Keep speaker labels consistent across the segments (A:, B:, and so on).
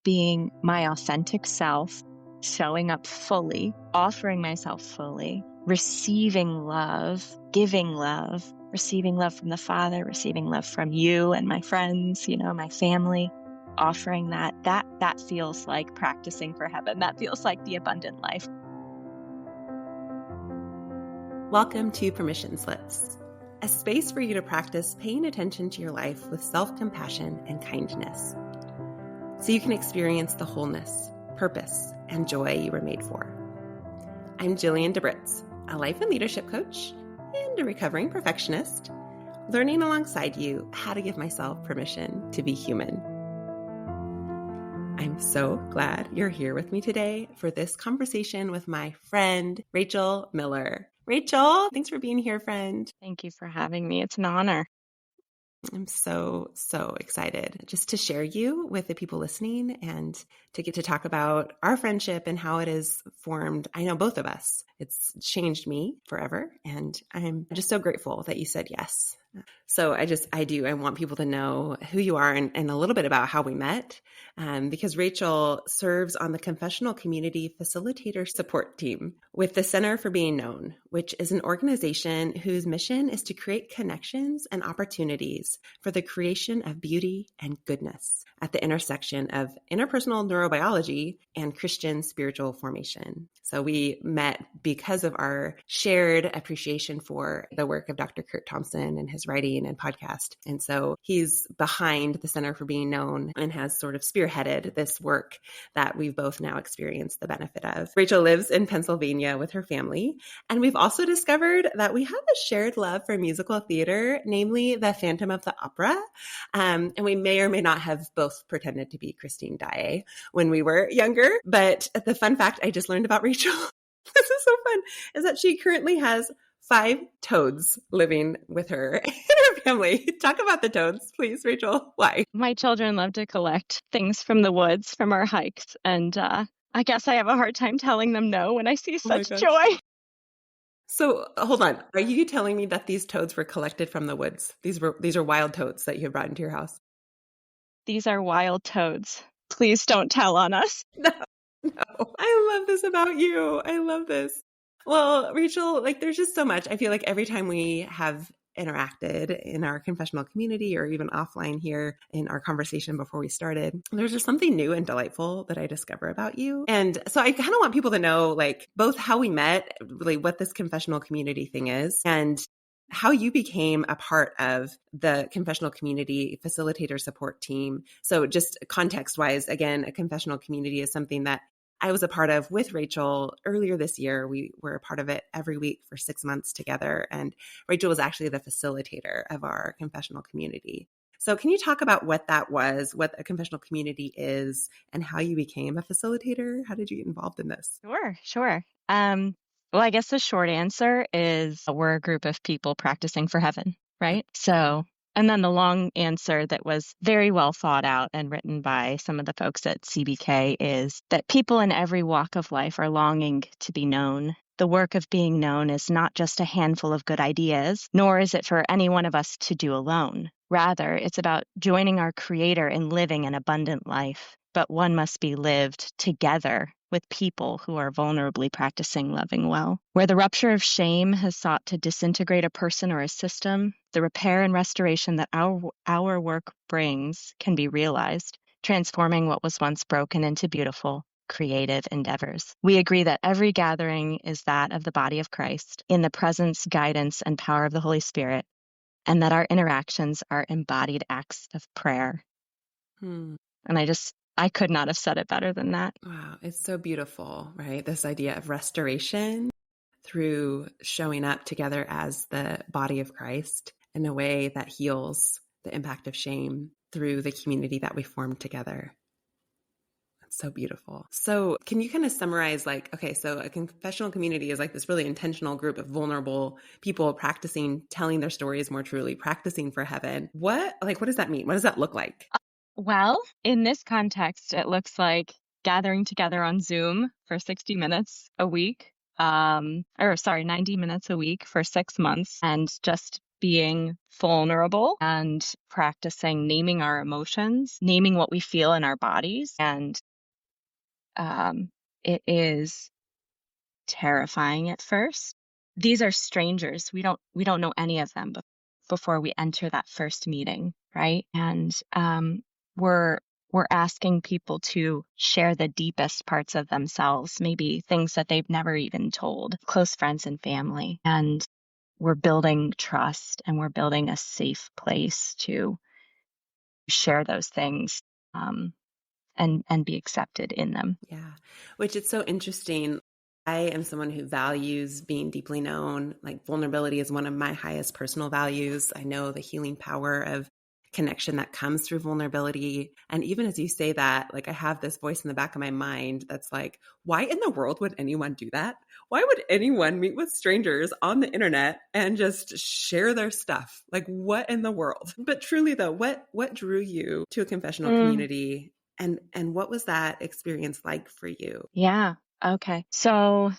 A: being my authentic self, showing up fully, offering myself fully, receiving love, giving love, receiving love from the Father, receiving love from you and my friends, my family, offering that feels like practicing for heaven. That feels like the abundant life.
B: Welcome to Permission Slips, a space for you to practice paying attention to your life with self-compassion and kindness, so you can experience the wholeness, purpose, and joy you were made for. I'm Jillian DeBritz, a life and leadership coach and a recovering perfectionist, learning alongside you how to give myself permission to be human. I'm so glad you're here with me today for this conversation with my friend, Rachel Miller. Rachel, thanks for being here, friend.
A: Thank you for having me. It's an honor.
B: I'm so excited just to share you with the people listening and to get to talk about our friendship and how it has formed. I know both of us. It's changed me forever. And I'm just so grateful that you said yes. So I want people to know who you are and a little bit about how we met, because Rachel serves on the Confessional Community Facilitator Support Team with the Center for Being Known, which is an organization whose mission is to create connections and opportunities for the creation of beauty and goodness at the intersection of interpersonal neurobiology and Christian spiritual formation. So we met because of our shared appreciation for the work of Dr. Kurt Thompson and his writing and podcast. And so he's behind the Center for Being Known and has sort of spearheaded this work that we've both now experienced the benefit of. Rachel lives in Pennsylvania with her family. And we've also discovered that we have a shared love for musical theater, namely the Phantom of the Opera. And we may or may not have both pretended to be Christine Daae when we were younger. But the fun fact I just learned about Rachel, this is so fun, is that she currently has 5 toads living with her and her family. Talk about the toads, please, Rachel. Why?
A: My children love to collect things from the woods, from our hikes. And I guess I have a hard time telling them no when I see such joy.
B: So hold on. Are you telling me that these toads were collected from the woods? These are wild toads that you have brought into your house?
A: These are wild toads. Please don't tell on us.
B: No. I love this about you. I love this. Well, Rachel, there's just so much. I feel like every time we have interacted in our confessional community or even offline here in our conversation before we started, there's just something new and delightful that I discover about you. And so I kind of want people to know both how we met, really what this confessional community thing is, and how you became a part of the Confessional Community Facilitator Support Team. So just context-wise, again, a confessional community is something that I was a part of with Rachel earlier this year. We were a part of it every week for 6 months together. And Rachel was actually the facilitator of our confessional community. So can you talk about what that was, what a confessional community is, and how you became a facilitator? How did you get involved in this?
A: Sure. Well, I guess the short answer is we're a group of people practicing for heaven, right? So, and then the long answer that was very well thought out and written by some of the folks at CBK is that people in every walk of life are longing to be known. The work of being known is not just a handful of good ideas, nor is it for any one of us to do alone. Rather, it's about joining our Creator in living an abundant life. But one must be lived together with people who are vulnerably practicing loving well. Where the rupture of shame has sought to disintegrate a person or a system, the repair and restoration that our work brings can be realized, transforming what was once broken into beautiful, creative endeavors. We agree that every gathering is that of the body of Christ in the presence, guidance, and power of the Holy Spirit, and that our interactions are embodied acts of prayer. And I could not have said it better than that.
B: Wow. It's so beautiful, right? This idea of restoration through showing up together as the body of Christ in a way that heals the impact of shame through the community that we form together. That's so beautiful. So can you kind of summarize so a confessional community is this really intentional group of vulnerable people practicing, telling their stories more truly, practicing for heaven. What does that mean? What does that look like?
A: Well, in this context, it looks like gathering together on Zoom for 60 minutes a week, 90 minutes a week for 6 months, and just being vulnerable and practicing naming our emotions, naming what we feel in our bodies. And um, it is terrifying at first. These are strangers. We don't know any of them before we enter that first meeting, right? And we're we're asking people to share the deepest parts of themselves, maybe things that they've never even told close friends and family. And we're building trust and we're building a safe place to share those things, um, and be accepted in them.
B: Yeah, which it's so interesting. I am someone who values being deeply known. Like vulnerability is one of my highest personal values. I know the healing power of connection that comes through vulnerability. And even as you say that, like I have this voice in the back of my mind that's like, why in the world would anyone do that? Why would anyone meet with strangers on the internet and just share their stuff? Like what in the world? But truly though, what drew you to a confessional
A: Mm,
B: community, and what was that experience like for you?
A: yeah. Okay. So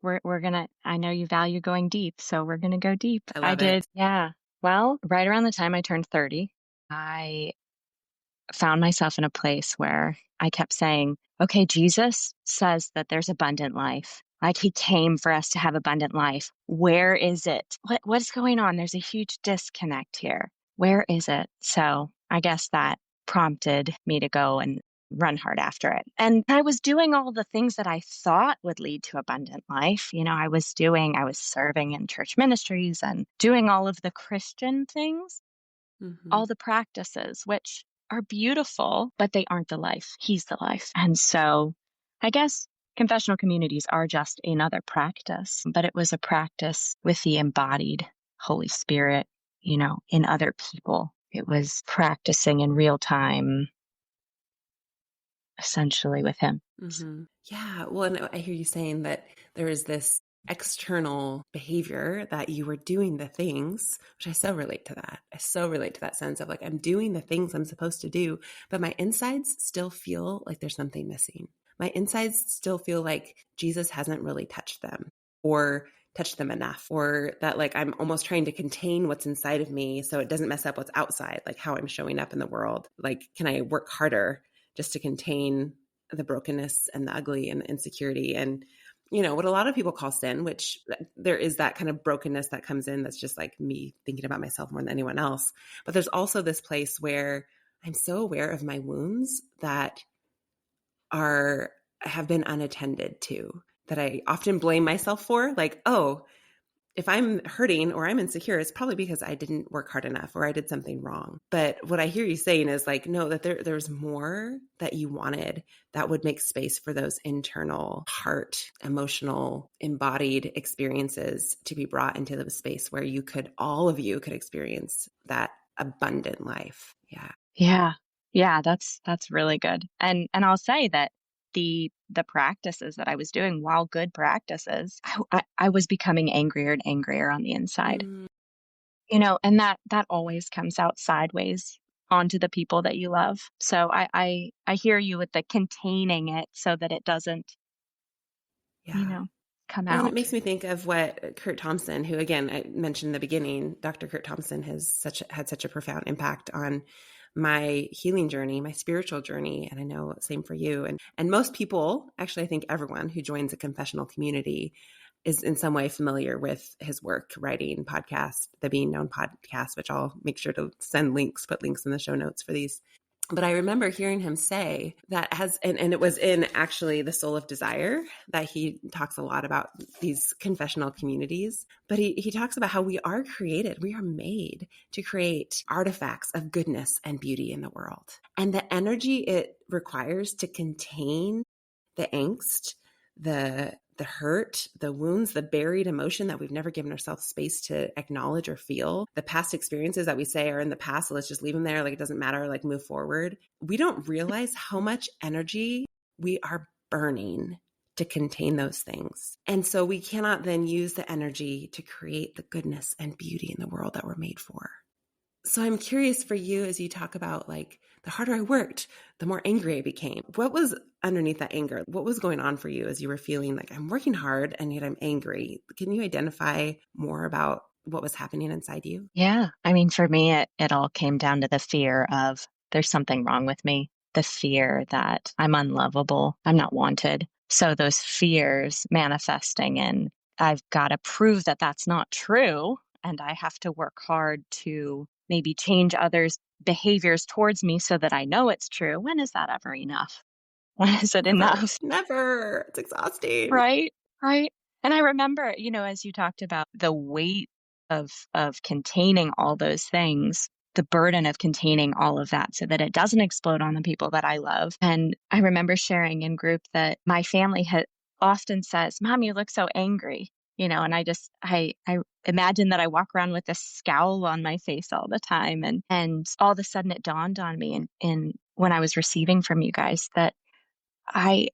A: we're gonna, I know you value going deep, so we're gonna go deep.
B: I
A: I
B: love
A: did,
B: it.
A: yeah. Well, right around the time I turned 30, I found myself in a place where I kept saying, okay, Jesus says that there's abundant life. Like he came for us to have abundant life. Where is it? What's going on? There's a huge disconnect here. Where is it? So I guess that prompted me to go and run hard after it. And I was doing all the things that I thought would lead to abundant life. I was serving in church ministries and doing all of the Christian things,
B: Mm-hmm.
A: all the practices, which are beautiful, but they aren't the life. He's the life. And so I guess confessional communities are just another practice, but it was a practice with the embodied Holy Spirit, in other people. It was practicing in real time, essentially with Him.
B: Mm-hmm. Yeah. Well, and I hear you saying that there is this external behavior that you were doing the things, which I so relate to that. I so relate to that sense of like, I'm doing the things I'm supposed to do, but my insides still feel like there's something missing. My insides still feel like Jesus hasn't really touched them or touched them enough, or that like I'm almost trying to contain what's inside of me so it doesn't mess up what's outside, like how I'm showing up in the world. Like, can I work harder just to contain the brokenness and the ugly and the insecurity and what a lot of people call sin, which there is that kind of brokenness that comes in that's just like me thinking about myself more than anyone else. But there's also this place where I'm so aware of my wounds that are have been unattended to, that I often blame myself for, like, oh, if I'm hurting or I'm insecure, it's probably because I didn't work hard enough or I did something wrong. But what I hear you saying is like, no, that there's more that you wanted that would make space for those internal, heart, emotional, embodied experiences to be brought into the space where all of you could experience that abundant life. Yeah.
A: Yeah. Yeah, that's really good. And I'll say that the practices that I was doing, while good practices, I was becoming angrier and angrier on the inside.
B: Mm,
A: And that always comes out sideways onto the people that you love. So I hear you with the containing it so that it doesn't, you
B: yeah.
A: know, come
B: Well, and it
A: out.
B: makes me think of what Kurt Thompson, who again I mentioned in the beginning, Dr. Kurt Thompson has had such a profound impact on my healing journey, my spiritual journey, and I know same for you. And most people, actually, I think everyone who joins a confessional community is in some way familiar with his work, writing, podcast, the Being Known podcast, which I'll make sure to put links in the show notes for these. But I remember hearing him say that and it was in actually The Soul of Desire that he talks a lot about these confessional communities. But he talks about how we are created, we are made to create artifacts of goodness and beauty in the world. And the energy it requires to contain the angst, the hurt, the wounds, the buried emotion that we've never given ourselves space to acknowledge or feel, the past experiences that we say are in the past, so let's just leave them there, like it doesn't matter, like move forward. We don't realize how much energy we are burning to contain those things. And so we cannot then use the energy to create the goodness and beauty in the world that we're made for. So I'm curious for you, as you talk about like the harder I worked, the more angry I became. What was underneath that anger? What was going on for you as you were feeling like I'm working hard and yet I'm angry? Can you identify more about what was happening inside you?
A: Yeah. I mean, for me, it all came down to the fear of there's something wrong with me, the fear that I'm unlovable, I'm not wanted. So those fears manifesting in I've got to prove that that's not true. And I have to work hard to maybe change others' behaviors towards me so that I know it's true. When is that ever enough? When is it
B: Never,
A: enough?
B: never. It's exhausting.
A: Right, right. And I remember, as you talked about the weight of containing all those things, the burden of containing all of that so that it doesn't explode on the people that I love. And I remember sharing in group that my family had often says, "Mom, you look so angry." And I imagine that I walk around with this scowl on my face all the time. And all of a sudden it dawned on me and when I was receiving from you guys that I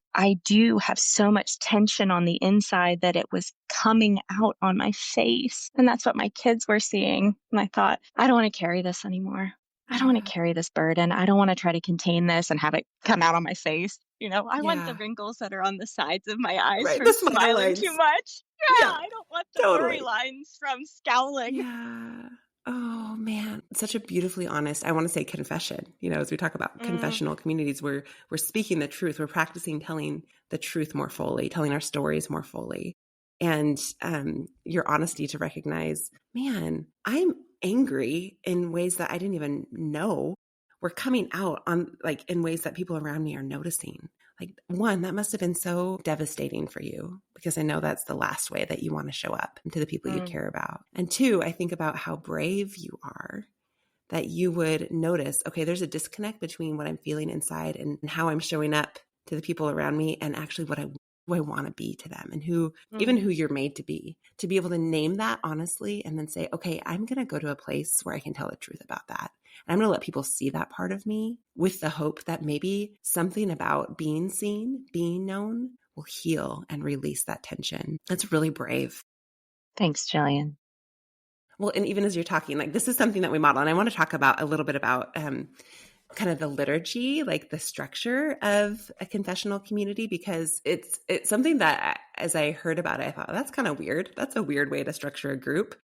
A: do have so much tension on the inside that it was coming out on my face. And that's what my kids were seeing. And I thought, I don't want to carry this anymore. I don't want
B: Yeah.
A: to carry this burden. I don't want to try to contain this and have it come out on my face. I want the
B: Yeah.
A: wrinkles that are on the sides of my eyes
B: Right.
A: from
B: The smile
A: smiling too
B: lines.
A: much. Yeah,
B: Yeah.
A: I don't want the worry
B: Totally.
A: lines from scowling.
B: Yeah. Oh man, such a beautifully honest. I want to say confession. As we talk about
A: Mm,
B: confessional communities, we're speaking the truth. We're practicing telling the truth more fully, telling our stories more fully, and your honesty to recognize, man, I'm angry in ways that I didn't even know were coming out on like in ways that people around me are noticing. Like, one, that must have been so devastating for you because I know that's the last way that you want to show up to the people you
A: mm,
B: care about. And two, I think about how brave you are that you would notice, okay, there's a disconnect between what I'm feeling inside and how I'm showing up to the people around me and actually who I want to be to them and even
A: mm.
B: who you're made to be able to name that honestly and then say, okay, I'm going to go to a place where I can tell the truth about that. And I'm going to let people see that part of me with the hope that maybe something about being seen, being known will heal and release that tension. That's really brave.
A: Thanks, Jillian.
B: Well, and even as you're talking, like this is something that we model. And I want to talk about a little bit about kind of the liturgy, like the structure of a confessional community, because it's something that as I heard about it, I thought that's kind of weird. That's a weird way to structure a group.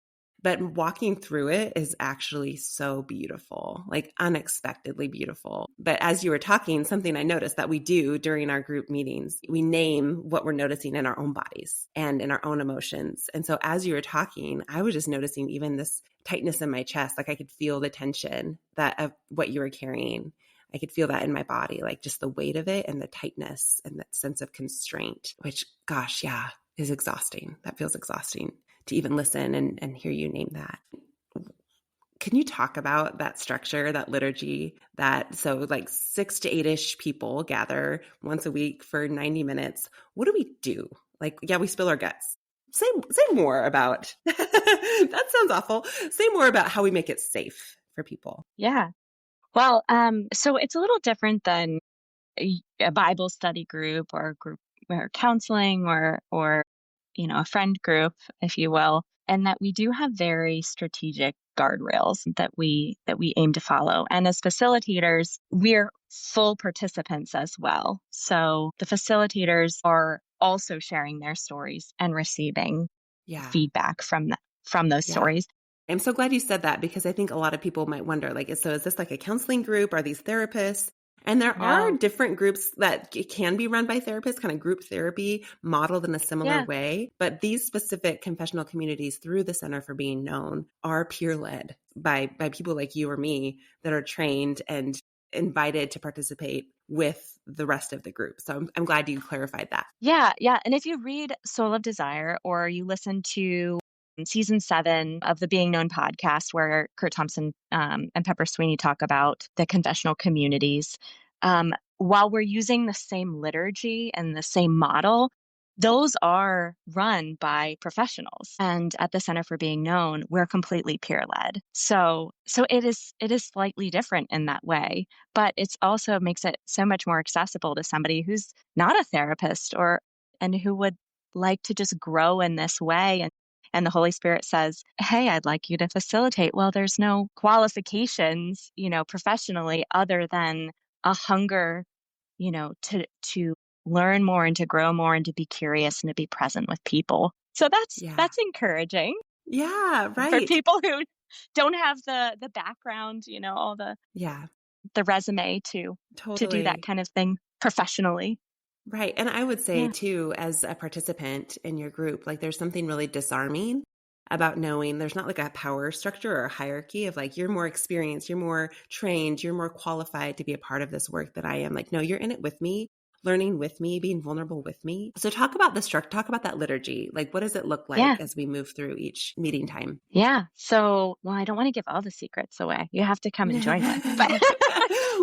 B: But walking through it is actually so beautiful, like unexpectedly beautiful. But as you were talking, something I noticed that we do during our group meetings, we name what we're noticing in our own bodies and in our own emotions. And so as you were talking, I was just noticing even this tightness in my chest, like I could feel the tension that of what you were carrying. I could feel that in my body, like just the weight of it and the tightness and that sense of constraint, which, gosh, yeah, is exhausting. That feels exhausting to even listen and hear you name that. Can you talk about that structure, that liturgy, so like 6 to 8-ish people gather once a week for 90 minutes? What do we do? Like, yeah, we spill our guts. Say more about that sounds awful. Say more about how we make it safe for people.
A: Yeah. Well, so it's a little different than a Bible study group or a group or counseling or a friend group, if you will, and that we do have very strategic guardrails that we aim to follow. And as facilitators, we're full participants as well. So the facilitators are also sharing their stories and receiving
B: Yeah.
A: feedback from those
B: Yeah.
A: stories.
B: I'm so glad you said that because I think a lot of people might wonder, like, so is this like a counseling group? Are these therapists? And there are
A: No.
B: different groups that can be run by therapists, kind of group therapy modeled in a similar
A: Yeah.
B: way. But these specific confessional communities through the Center for Being Known are peer led by people like you or me that are trained and invited to participate with the rest of the group. So I'm glad you clarified that.
A: Yeah, yeah. And if you read Soul of Desire or you listen to season 7 of the Being Known podcast, where Kurt Thompson and Pepper Sweeney talk about the confessional communities, while we're using the same liturgy and the same model, those are run by professionals. And at the Center for Being Known, we're completely peer led. So it is slightly different in that way, but it's also makes it so much more accessible to somebody who's not a therapist or and who would like to just grow in this way and the Holy Spirit says, "Hey, I'd like you to facilitate." Well, there's no qualifications, professionally other than a hunger, to learn more and to grow more and to be curious and to be present with people. So that's
B: Yeah.
A: that's encouraging.
B: Yeah,
A: for
B: right.
A: people who don't have the background, all
B: Yeah,
A: the resume to do that
B: totally.
A: kind of thing professionally.
B: Right. And I would say
A: Yeah.
B: too, as a participant in your group, like there's something really disarming about knowing there's not like a power structure or a hierarchy of like, you're more experienced, you're more trained, you're more qualified to be a part of this work that I am. Like, no, you're in it with me, learning with me, being vulnerable with me. So talk about the structure, talk about that liturgy. Like, what does it look like
A: Yeah.
B: as we move through each meeting time?
A: Yeah. So, well, I don't want to give all the secrets away. You have to come and
B: Well,
A: join one. But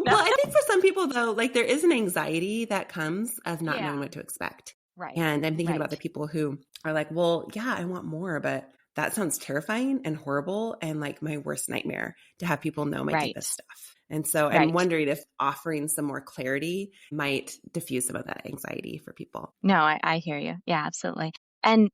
A: no.
B: I think for some people though, like there is an anxiety that comes of not knowing
A: Yeah.
B: what to expect.
A: Right.
B: And I'm thinking about the
A: Right.
B: people who are like, well, yeah, I want more, but that sounds terrifying and horrible and like my worst nightmare to have people know my deepest
A: Right.
B: stuff. And so I'm
A: Right.
B: wondering if offering some more clarity might diffuse some of that anxiety for people.
A: No, I hear you. Yeah, absolutely. And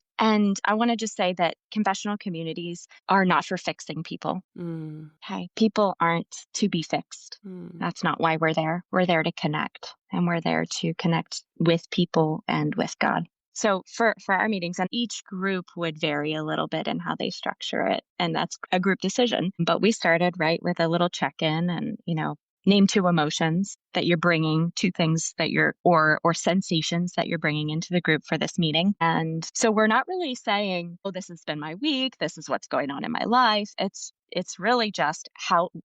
A: I want to just say that confessional communities are not for fixing people.
B: Mm,
A: Okay. People aren't to be fixed.
B: mm,
A: That's not why we're there. We're there to connect, and we're there to connect with people and with God. So for our meetings, and each group would vary a little bit in how they structure it, and that's a group decision. But we started right with a little check-in, and name two emotions that you're bringing, two things that you're or sensations that you're bringing into the group for this meeting. And so we're not really saying, oh, this has been my week, this is what's going on in my life. It's really just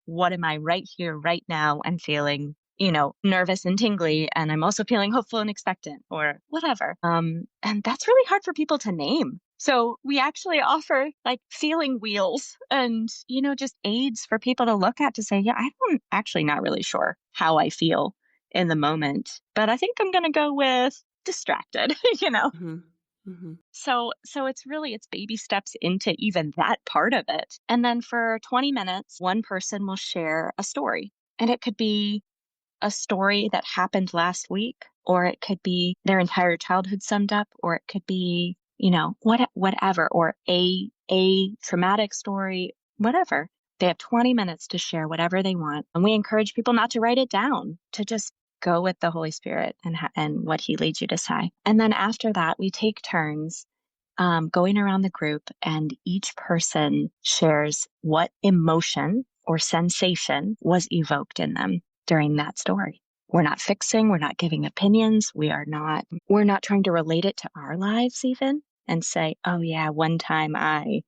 A: what am I right here right now and feeling, nervous and tingly, and I'm also feeling hopeful and expectant or whatever. And that's really hard for people to name. So we actually offer like feeling wheels and, just aids for people to look at to say, yeah, I'm actually not really sure how I feel in the moment, but I think I'm going to go with distracted, you know?
B: mm-hmm, mm-hmm,
A: So it's baby steps into even that part of it. And then for 20 minutes, one person will share a story. And it could be a story that happened last week, or it could be their entire childhood summed up, or it could be, whatever, or a traumatic story, whatever. They have 20 minutes to share whatever they want. And we encourage people not to write it down, to just go with the Holy Spirit and what he leads you to say. And then after that, we take turns going around the group, and each person shares what emotion or sensation was evoked in them during that story. We're not fixing, we're not giving opinions, we're not trying to relate it to our lives even and say, oh yeah, one time I,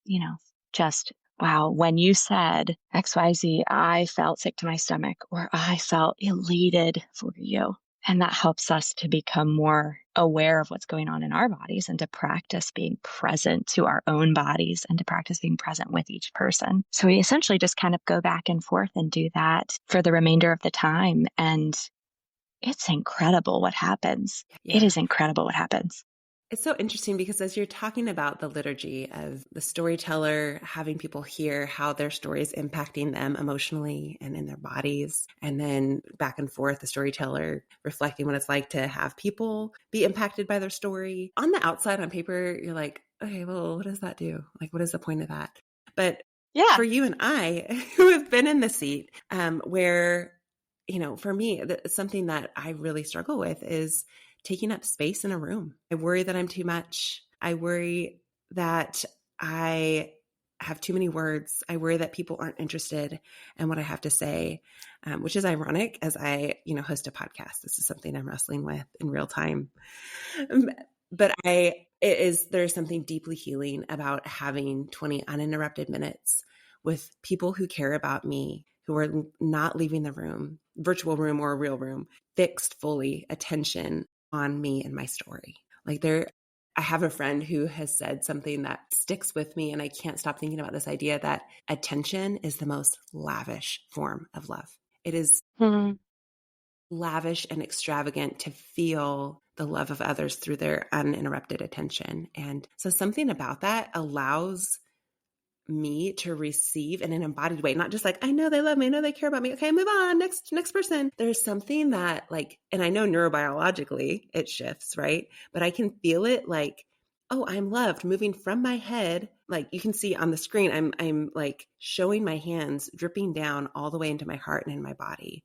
A: you know, just wow, when you said XYZ, I felt sick to my stomach or I felt elated for you. And that helps us to become more aware of what's going on in our bodies and to practice being present to our own bodies and to practice being present with each person. So we essentially just kind of go back and forth and do that for the remainder of the time. And it's incredible what happens. It
B: yeah.
A: is incredible what happens.
B: It's so interesting because as you're talking about the liturgy of the storyteller, having people hear how their story is impacting them emotionally and in their bodies, and then back and forth, the storyteller reflecting what it's like to have people be impacted by their story. On the outside, on paper, you're like, okay, well, what does that do? Like, what is the point of that? But
A: Yeah.
B: for you and I, who have been in the seat, where, for me, something that I really struggle with is taking up space in a room. I worry that I'm too much. I worry that I have too many words. I worry that people aren't interested in what I have to say, which is ironic as I, host a podcast. This is something I'm wrestling with in real time. But there's something deeply healing about having 20 uninterrupted minutes with people who care about me, who are not leaving the room, virtual room or a real room, fixed fully attention on me and my story. I have a friend who has said something that sticks with me, and I can't stop thinking about this idea that attention is the most lavish form of love. It is lavish and extravagant to feel the love of others through their uninterrupted attention. And so something about that allows me to receive in an embodied way, not just like, I know they love me, I know they care about me. Okay, move on, next person. There's something that and I know neurobiologically it shifts, right? But I can feel it like, oh, I'm loved, moving from my head. Like you can see on the screen, I'm like showing my hands dripping down all the way into my heart and in my body.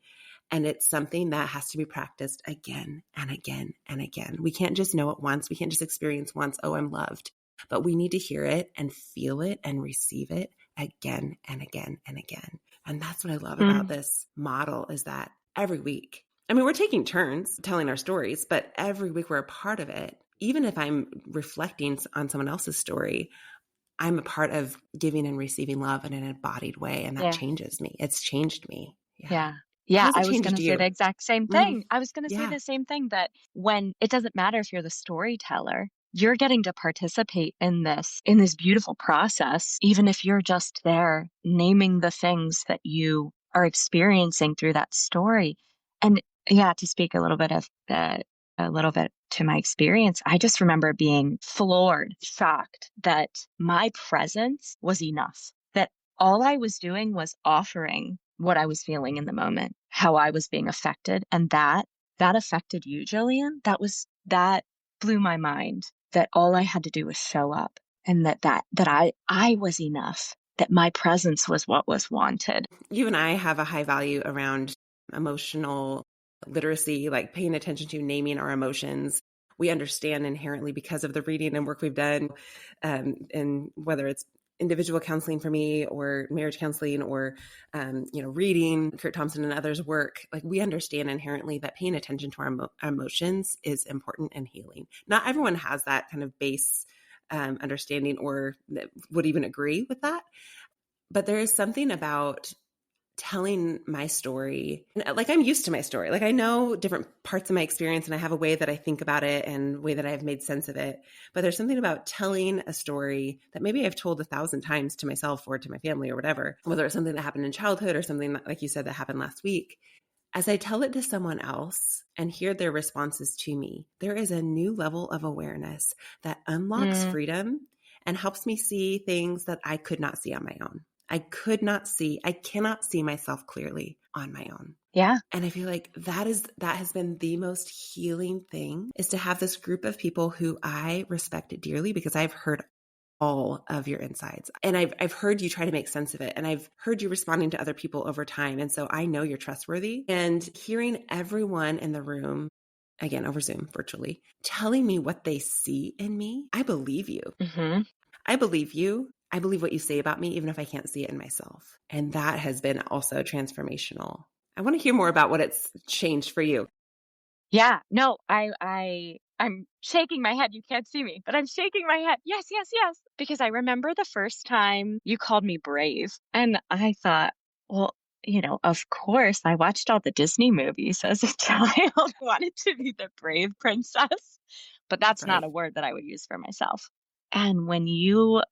B: And it's something that has to be practiced again and again and again. We can't just know it once. We can't just experience once, oh, I'm loved. but we need to hear it and feel it and receive it again and again and again. And that's what I love about
A: Mm.
B: this model is that every week, I mean, we're taking turns telling our stories, but every week we're a part of it. Even if I'm reflecting on someone else's story, I'm a part of giving and receiving love in an embodied way. And that
A: Yeah.
B: changes me. It's changed me. Yeah.
A: Yeah.
B: How
A: Yeah,
B: has it
A: I was
B: changed
A: gonna say the
B: you?
A: exact same
B: Mm-hmm.
A: thing. I was gonna say
B: Yeah.
A: the same thing that when it doesn't matter if you're the storyteller, you're getting to participate in this beautiful process, even if you're just there naming the things that you are experiencing through that story. And yeah, to speak a little bit to my experience, I just remember being floored, shocked that my presence was enough. That all I was doing was offering what I was feeling in the moment, how I was being affected, and that affected you, Jillian. That blew my mind that all I had to do was show up and that I was enough, that my presence was what was wanted.
B: You and I have a high value around emotional literacy, like paying attention to naming our emotions. We understand inherently because of the reading and work we've done, and whether it's individual counseling for me or marriage counseling or reading Kurt Thompson and others work, like we understand inherently that paying attention to our emotions is important and healing. Not everyone has that kind of base understanding or would even agree with that, but there is something about telling my story. Like I'm used to my story. Like I know different parts of my experience and I have a way that I think about it and a way that I've made sense of it. But there's something about telling a story that maybe I've told 1,000 times to myself or to my family or whatever, whether it's something that happened in childhood or something that, like you said, that happened last week. As I tell it to someone else and hear their responses to me, there is a new level of awareness that unlocks
A: Mm,
B: freedom and helps me see things that I could not see on my own. I cannot see myself clearly on my own.
A: yeah.
B: And I feel like that has been the most healing thing, is to have this group of people who I respect dearly because I've heard all of your insides. And I've heard you try to make sense of it. And I've heard you responding to other people over time. And so I know you're trustworthy. And hearing everyone in the room, again, over Zoom, virtually, telling me what they see in me, I believe you.
A: Hmm.
B: I believe you. I believe what you say about me, even if I can't see it in myself. And that has been also transformational. I want to hear more about what it's changed for you.
A: Yeah, no, I'm shaking my head. You can't see me, but I'm shaking my head. Yes, yes, yes. Because I remember the first time you called me brave. And I thought, well, of course, I watched all the Disney movies as a child, wanted to be the brave princess, but that's not
B: Right.
A: a word that I would use for myself. And when you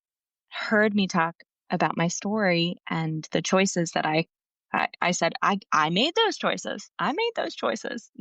A: heard me talk about my story and the choices that I said, I made those choices. I made those choices,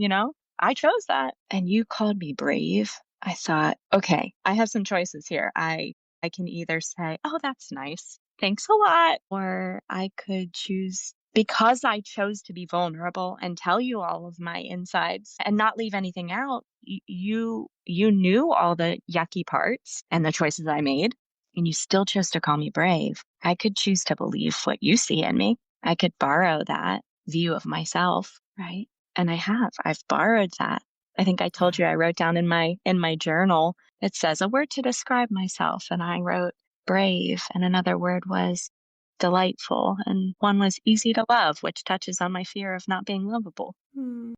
A: I chose that. And you called me brave. I thought, okay, I have some choices here. I can either say, oh, that's nice. Thanks a lot. Or I could choose, because I chose to be vulnerable and tell you all of my insides and not leave anything out. You knew all the yucky parts and the choices I made, and you still chose to call me brave. I could choose to believe what you see in me. I could borrow that view of myself, right? And I have. I've borrowed that. I think I told
B: Yeah.
A: you I wrote down in my journal, it says a word to describe myself, and I wrote brave, and another word was delightful, and one was easy to love, which touches on my fear of not being lovable.
B: Hmm.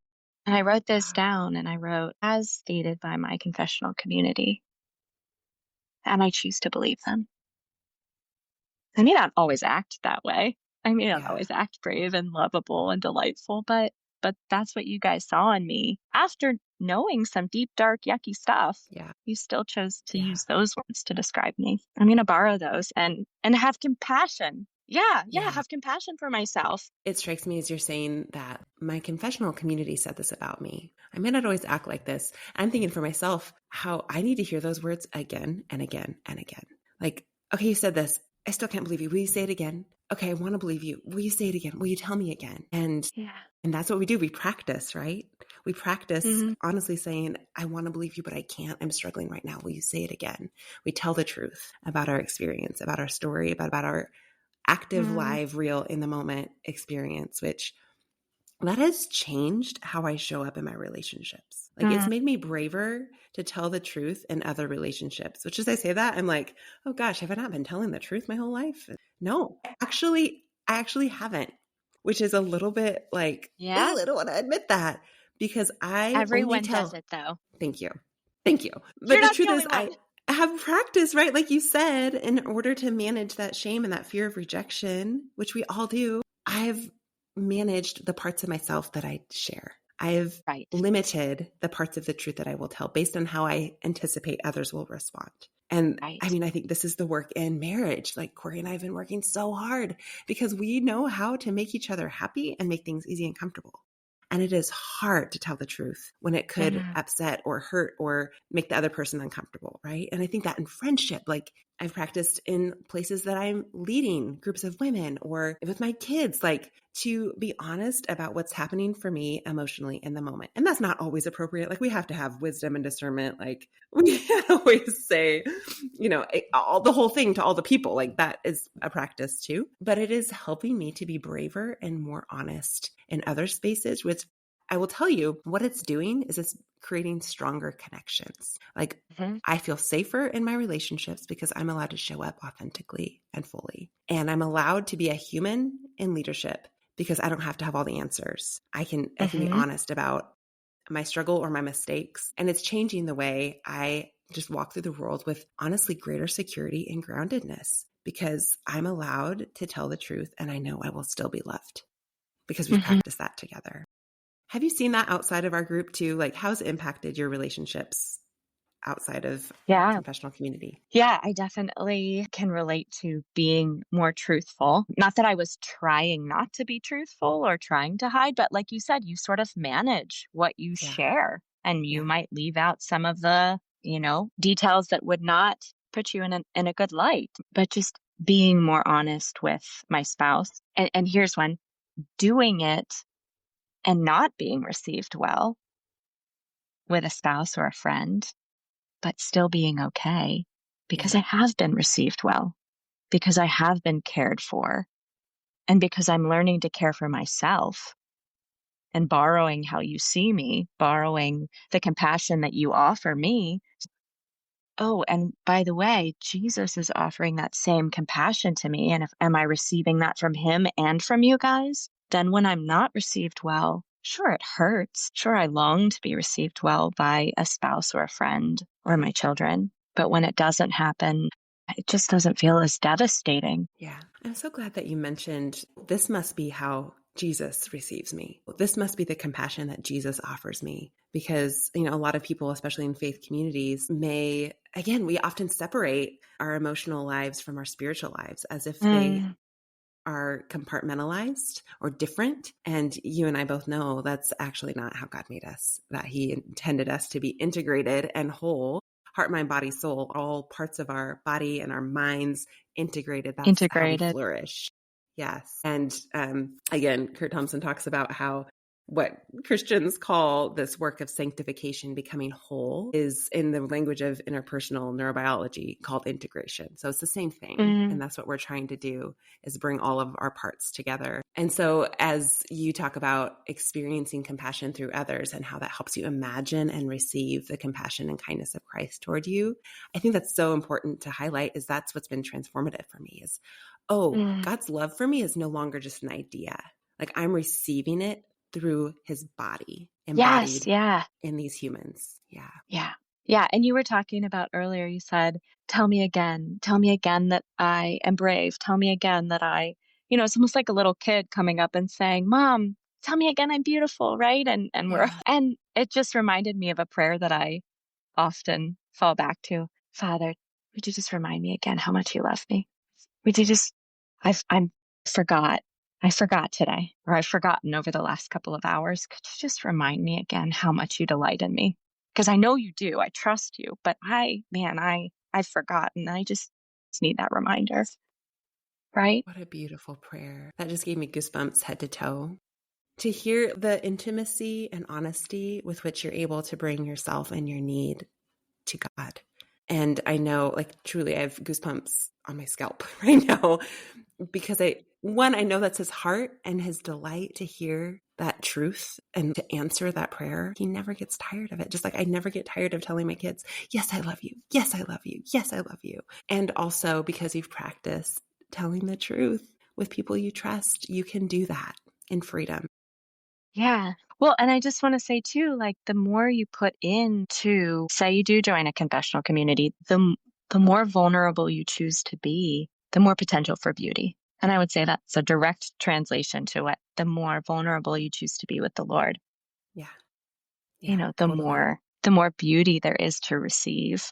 A: And I wrote this
B: Yeah.
A: down, and I wrote, as stated by my confessional community, and I choose to believe them. I may not always act that way. I may not
B: Yeah.
A: always act brave and lovable and delightful, but that's what you guys saw in me. After knowing some deep, dark, yucky stuff,
B: Yeah.
A: you still chose to
B: Yeah.
A: use those words to describe me. I'm gonna borrow those and have compassion. Yeah, yeah,
B: Yeah.
A: have compassion for myself.
B: It strikes me as you're saying that my confessional community said this about me. I may not always act like this. I'm thinking for myself how I need to hear those words again and again and again. Like, okay, you said this. I still can't believe you. Will you say it again? Okay, I want to believe you. Will you say it again? Will you tell me again?
A: Yeah.
B: And that's what we do. We practice, right? We practice
A: Hmm.
B: honestly saying, I want to believe you, but I can't. I'm struggling right now. Will you say it again? We tell the truth about our experience, about our story, about our active,
A: Mm.
B: live, real, in the moment experience, which that has changed how I show up in my relationships. Like it's
A: Mm,
B: made me braver to tell the truth in other relationships, which as I say that, I'm like, oh gosh, have I not been telling the truth my whole life? No, I actually haven't, which is a little bit like,
A: yeah.
B: oh, I don't want to admit that because I only
A: Everyone does
B: tell.
A: it though.
B: Thank you. Thank you. But
A: You're
B: the
A: not the
B: truth
A: only
B: is,
A: one.
B: I have practice, right? Like you said, in order to manage that shame and that fear of rejection, which we all do, I've managed the parts of myself that I share. I've
A: Right.
B: limited the parts of the truth that I will tell based on how I anticipate others will respond. And I
A: Right.
B: mean, I think this is the work in marriage. Like Corey and I have been working so hard because we know how to make each other happy and make things easy and comfortable. And it is hard to tell the truth when it could
A: Yeah.
B: upset or hurt or make the other person uncomfortable, right? And I think that in friendship, like I've practiced in places that I'm leading groups of women or with my kids, like to be honest about what's happening for me emotionally in the moment. And that's not always appropriate. Like we have to have wisdom and discernment. Like we can't always say, all the whole thing to all the people. Like that is a practice too. But it is helping me to be braver and more honest in other spaces, which I will tell you what it's doing is it's creating stronger connections. Like
A: Hmm.
B: I feel safer in my relationships because I'm allowed to show up authentically and fully. And I'm allowed to be a human in leadership because I don't have to have all the answers. I can be
A: Hmm.
B: honest about my struggle or my mistakes. And it's changing the way I just walk through the world with honestly greater security and groundedness because I'm allowed to tell the truth and I know I will still be loved because we've
A: Hmm.
B: practiced that together. Have you seen that outside of our group too? Like, how's it impacted your relationships outside of
A: Yeah.
B: confessional community?
A: Yeah, I definitely can relate to being more truthful. Not that I was trying not to be truthful or trying to hide, but like you said, you sort of manage what you
B: Yeah.
A: share and you
B: Yeah.
A: might leave out some of the, details that would not put you in a good light, but just being more honest with my spouse. And here's one, doing it and not being received well with a spouse or a friend, but still being okay because
B: Yeah.
A: I have been received well, because I have been cared for, and because I'm learning to care for myself and borrowing how you see me, borrowing the compassion that you offer me. Oh, and by the way, Jesus is offering that same compassion to me. And if am I receiving that from him and from you guys? Then when I'm not received well, sure, it hurts. Sure, I long to be received well by a spouse or a friend or my children. But when it doesn't happen, it just doesn't feel as devastating.
B: Yeah. I'm so glad that you mentioned this must be how Jesus receives me. This must be the compassion that Jesus offers me. Because, a lot of people, especially in faith communities, we often separate our emotional lives from our spiritual lives as if they
A: Mm,
B: are compartmentalized or different. And you and I both know that's actually not how God made us, that He intended us to be integrated and whole, heart, mind, body, soul, all parts of our body and our minds integrated. That's how we
A: integrated.
B: flourish. Yes. And again, Kurt Thompson talks about how what Christians call this work of sanctification, becoming whole, is in the language of interpersonal neurobiology called integration. So it's the same thing.
A: Mm,
B: And that's what we're trying to do is bring all of our parts together. And so as you talk about experiencing compassion through others and how that helps you imagine and receive the compassion and kindness of Christ toward you, I think that's so important to highlight is that's what's been transformative for me is, oh,
A: mm.
B: God's love for me is no longer just an idea. Like I'm receiving it through his body
A: Yes,
B: embodied
A: yeah.
B: in these humans. Yeah.
A: Yeah. Yeah, and you were talking about earlier, you said, tell me again that I am brave. Tell me again that it's almost like a little kid coming up and saying, Mom, tell me again I'm beautiful, right? And we're
B: Yeah.
A: and it just reminded me of a prayer that I often fall back to. Father, would you just remind me again how much you love me? Would you just I'm forgot. I forgot today, or I've forgotten over the last couple of hours. Could you just remind me again how much you delight in me? Because I know you do. I trust you, but I've forgotten. I just need that reminder, right?
B: What a beautiful prayer. That just gave me goosebumps head to toe. To hear the intimacy and honesty with which you're able to bring yourself and your need to God. And I know, like, truly, I have goosebumps on my scalp right now because I know that's his heart and his delight to hear that truth and to answer that prayer, he never gets tired of it. Just like I never get tired of telling my kids, yes, I love you. Yes, I love you. Yes, I love you. And also because you've practiced telling the truth with people you trust, you can do that in freedom.
A: Yeah. Well, and I just want to say too, like the more you put into, say you do join a confessional community, the more vulnerable you choose to be, the more potential for beauty. And I would say that's a direct translation to it. The more vulnerable you choose to be with the Lord,
B: Yeah.
A: you
B: Yeah,
A: know,
B: totally.
A: the more beauty there is to receive,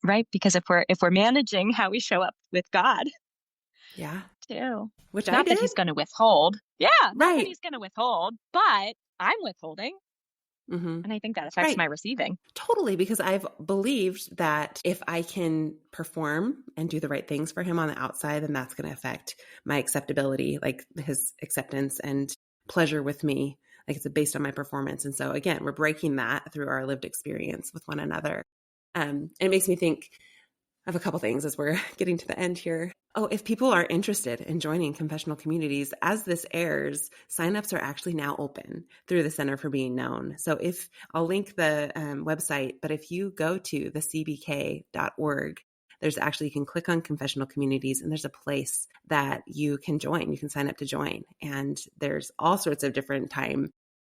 A: right? Because if we're managing how we show up with God
B: Yeah.
A: too,
B: Which I
A: not that
B: did.
A: he's going to withhold. Yeah, not that
B: Right.
A: he's going to withhold, but I'm withholding.
B: Hmm.
A: And I think that affects
B: Right.
A: my receiving.
B: Totally, because I've believed that if I can perform and do the right things for him on the outside, then that's going to affect my acceptability, like his acceptance and pleasure with me. Like it's based on my performance. And so again, we're breaking that through our lived experience with one another. It makes me think I have a couple things as we're getting to the end here. Oh, if people are interested in joining confessional communities, as this airs, signups are actually now open through the Center for Being Known. So if I'll link the website, but if you go to thecbk.org, there's actually, you can click on confessional communities and there's a place that you can join. You can sign up to join. And there's all sorts of different time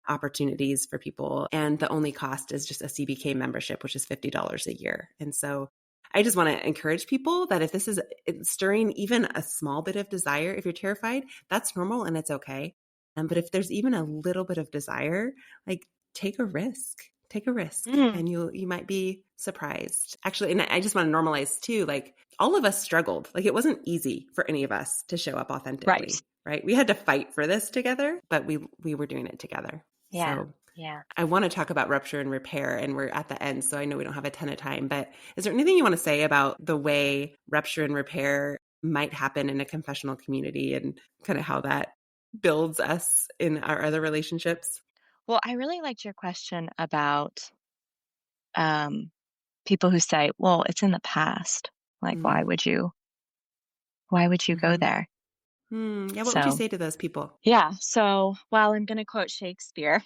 B: opportunities for people. And the only cost is just a CBK membership, which is $50 a year. And so I just want to encourage people that if this is stirring even a small bit of desire, if you're terrified, that's normal and it's okay. But if there's even a little bit of desire, like take a risk. Take a risk
A: Mm,
B: and you might be surprised. Actually, and I just want to normalize too, like all of us struggled. Like it wasn't easy for any of us to show up
A: right.
B: authentically, right? We had to fight for this together, but we were doing it together.
A: Yeah.
B: So
A: Yeah.
B: I want to talk about rupture and repair, and we're at the end, so I know we don't have a ton of time, but is there anything you want to say about the way rupture and repair might happen in a confessional community and kind of how that builds us in our other relationships?
A: Well, I really liked your question about um, people who say, well, it's in the past. Like,
B: Mm,
A: why would you go
B: mm-hmm.
A: there?
B: Yeah, what would you
A: So,
B: say to those people?
A: yeah. So, well, I'm going to quote Shakespeare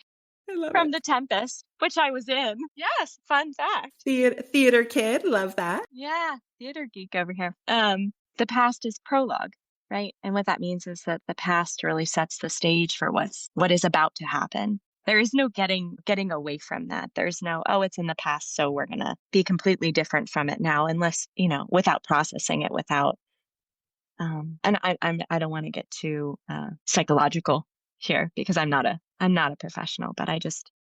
B: I love
A: from The
B: it.
A: Tempest, which I was in. Yes. Fun fact.
B: Theater kid, love that.
A: Yeah. Theater geek over here. The past is prologue, right? And what that means is that the past really sets the stage for what is about to happen. There is no getting away from that. There's no, oh, it's in the past, so we're gonna be completely different from it now, unless, without processing it, without and I don't want to get too psychological here because I'm not a professional, but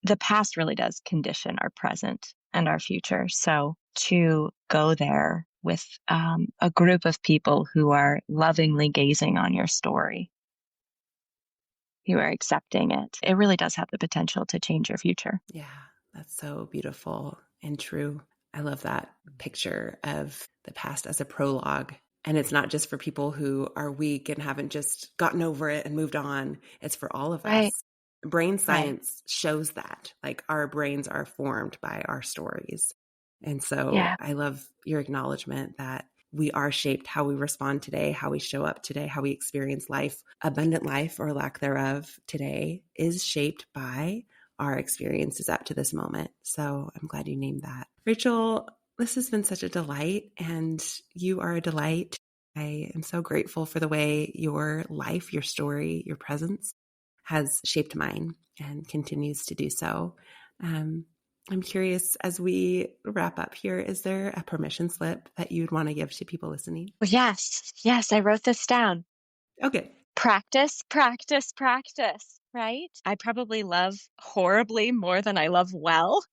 A: the past really does condition our present and our future. So to go there with a group of people who are lovingly gazing on your story, who are accepting it, it really does have the potential to change your future.
B: Yeah, that's so beautiful and true. I love that picture of the past as a prologue. And it's not just for people who are weak and haven't just gotten over it and moved on. It's for all of
A: Right.
B: us. Brain
A: Right.
B: science shows that, like our brains are formed by our stories. And so
A: Yeah.
B: I love your acknowledgement that we are shaped how we respond today, how we show up today, how we experience life, abundant life or lack thereof today is shaped by our experiences up to this moment. So I'm glad you named that. Rachel, this has been such a delight, and you are a delight. I am so grateful for the way your life, your story, your presence has shaped mine and continues to do so. I'm curious, as we wrap up here, is there a permission slip that you'd want to give to people listening?
A: Well, yes. Yes. I wrote this down.
B: Okay.
A: Practice, practice, practice, right? I probably love horribly more than I love well,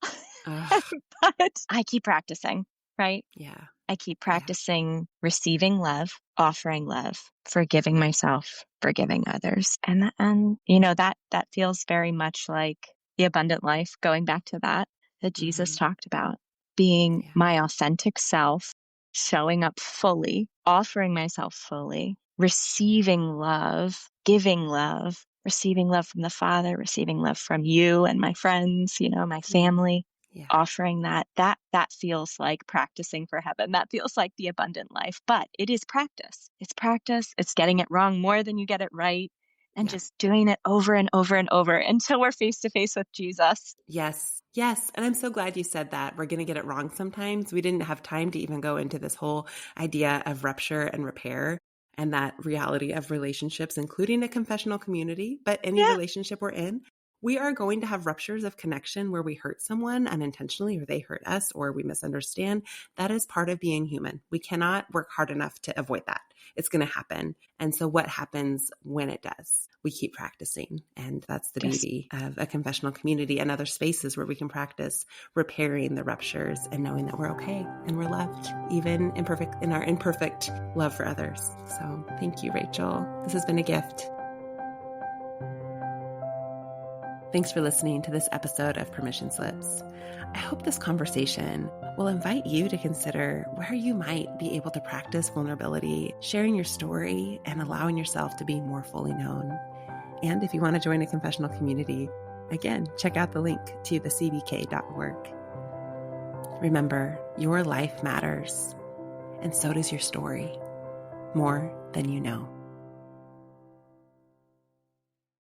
A: but I keep practicing, right?
B: Yeah.
A: I keep
B: Yeah.
A: practicing receiving love, offering love, forgiving myself, forgiving others. And that feels very much like the abundant life, going back to that Jesus
B: Mm-hmm.
A: talked about, being
B: Yeah.
A: my authentic self, showing up fully, offering myself fully, receiving love, giving love, receiving love from the Father, receiving love from you and my friends, my
B: Mm.
A: family,
B: Yeah.
A: offering that feels like practicing for heaven. That feels like the abundant life, but it is practice. It's practice. It's getting it wrong more than you get it right. and
B: Yeah.
A: just doing it over and over and over until we're face to face with Jesus.
B: Yes. Yes. And I'm so glad you said that. We're going to get it wrong sometimes. We didn't have time to even go into this whole idea of rupture and repair and that reality of relationships, including a confessional community, but any
A: Yeah.
B: relationship we're in. We are going to have ruptures of connection where we hurt someone unintentionally or they hurt us or we misunderstand. That is part of being human. We cannot work hard enough to avoid that. It's going to happen. And so what happens when it does? We keep practicing. And that's the
A: Yes.
B: beauty of a confessional community and other spaces where we can practice repairing the ruptures and knowing that we're okay and we're loved, even in our imperfect love for others. So thank you, Rachel. This has been a gift. Thanks for listening to this episode of Permission Slips. I hope this conversation will invite you to consider where you might be able to practice vulnerability, sharing your story, and allowing yourself to be more fully known. And if you want to join a confessional community, again, check out the link to thecbk.org. Remember, your life matters, and so does your story, more than you know.